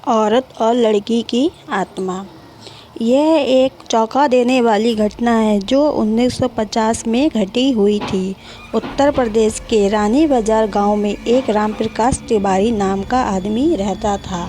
औरत और लड़की की आत्मा। यह एक चौंका देने वाली घटना है जो 1950 में घटी हुई थी। उत्तर प्रदेश के रानी बाजार गांव में एक रामप्रकाश तिवारी नाम का आदमी रहता था।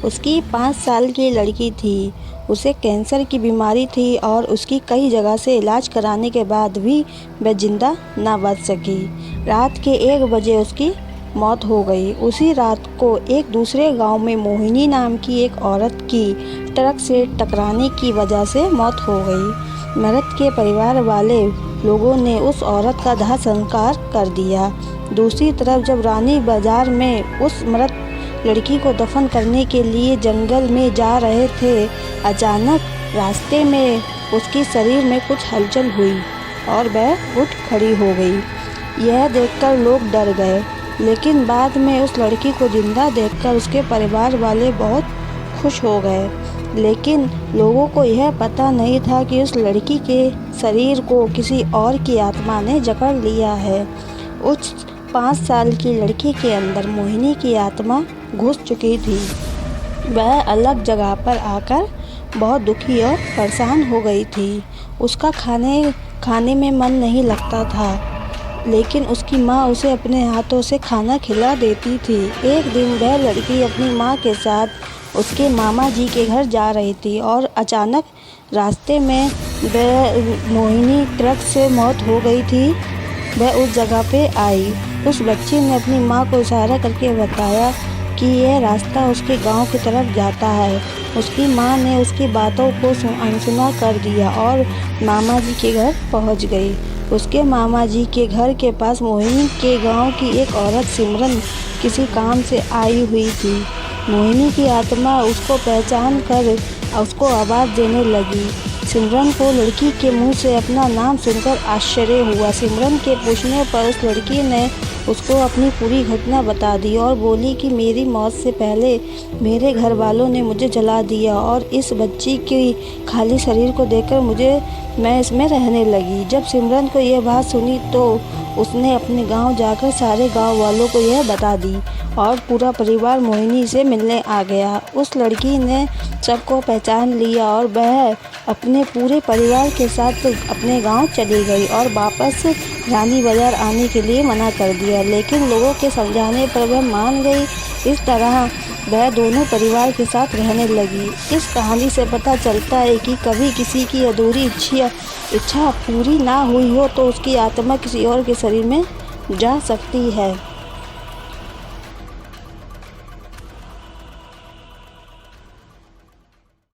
उसकी 5 साल की लड़की थी। उसे कैंसर की बीमारी थी और उसकी कई जगह से इलाज कराने के बाद भी वह जिंदा न बच सकी। रात के 1 बजे उसकी मौत हो गई। उसी रात को एक दूसरे गांव में मोहिनी नाम की एक औरत की ट्रक से टकराने की वजह से मौत हो गई। मृत के परिवार वाले लोगों ने उस औरत का दाह संस्कार कर दिया। दूसरी तरफ जब रानी बाजार में उस मृत लड़की को दफन करने के लिए जंगल में जा रहे थे, अचानक रास्ते में उसके शरीर में कुछ हलचल हुई और वह उठ खड़ी हो गई। यह देखकर लोग डर गए, लेकिन बाद में उस लड़की को जिंदा देखकर उसके परिवार वाले बहुत खुश हो गए। लेकिन लोगों को यह पता नहीं था कि उस लड़की के शरीर को किसी और की आत्मा ने जकड़ लिया है। उस 5 साल की लड़की के अंदर मोहिनी की आत्मा घुस चुकी थी। वह अलग जगह पर आकर बहुत दुखी और परेशान हो गई थी। उसका खाने में मन नहीं लगता था, लेकिन उसकी माँ उसे अपने हाथों से खाना खिला देती थी। एक दिन वह लड़की अपनी माँ के साथ उसके मामा जी के घर जा रही थी और अचानक रास्ते में मोहिनी ट्रक से मौत हो गई थी। वह उस जगह पे आई। उस बच्ची ने अपनी माँ को इशारा करके बताया कि यह रास्ता उसके गांव की तरफ जाता है। उसकी माँ ने उसकी बातों को अनसुना कर दिया और मामा जी के घर पहुँच गई। उसके मामा जी के घर के पास मोहिनी के गांव की एक औरत सिमरन किसी काम से आई हुई थी। मोहिनी की आत्मा उसको पहचान कर उसको आवाज़ देने लगी। सिमरन को लड़की के मुंह से अपना नाम सुनकर आश्चर्य हुआ। सिमरन के पूछने पर उस लड़की ने उसको अपनी पूरी घटना बता दी और बोली कि मेरी मौत से पहले मेरे घर वालों ने मुझे जला दिया और इस बच्ची की खाली शरीर को देखकर मैं इसमें रहने लगी। जब सिमरन को यह बात सुनी तो उसने अपने गांव जाकर सारे गांव वालों को यह बता दी और पूरा परिवार मोहिनी से मिलने आ गया। उस लड़की ने सबको पहचान लिया और वह अपने पूरे परिवार के साथ अपने गांव चली गई और वापस रानी बाजार आने के लिए मना कर दिया, लेकिन लोगों के समझाने पर वह मान गई। इस तरह वह दोनों परिवार के साथ रहने लगी। इस कहानी से पता चलता है कि कभी किसी की अधूरी इच्छा पूरी ना हुई हो तो उसकी आत्मा किसी और के शरीर में जा सकती है।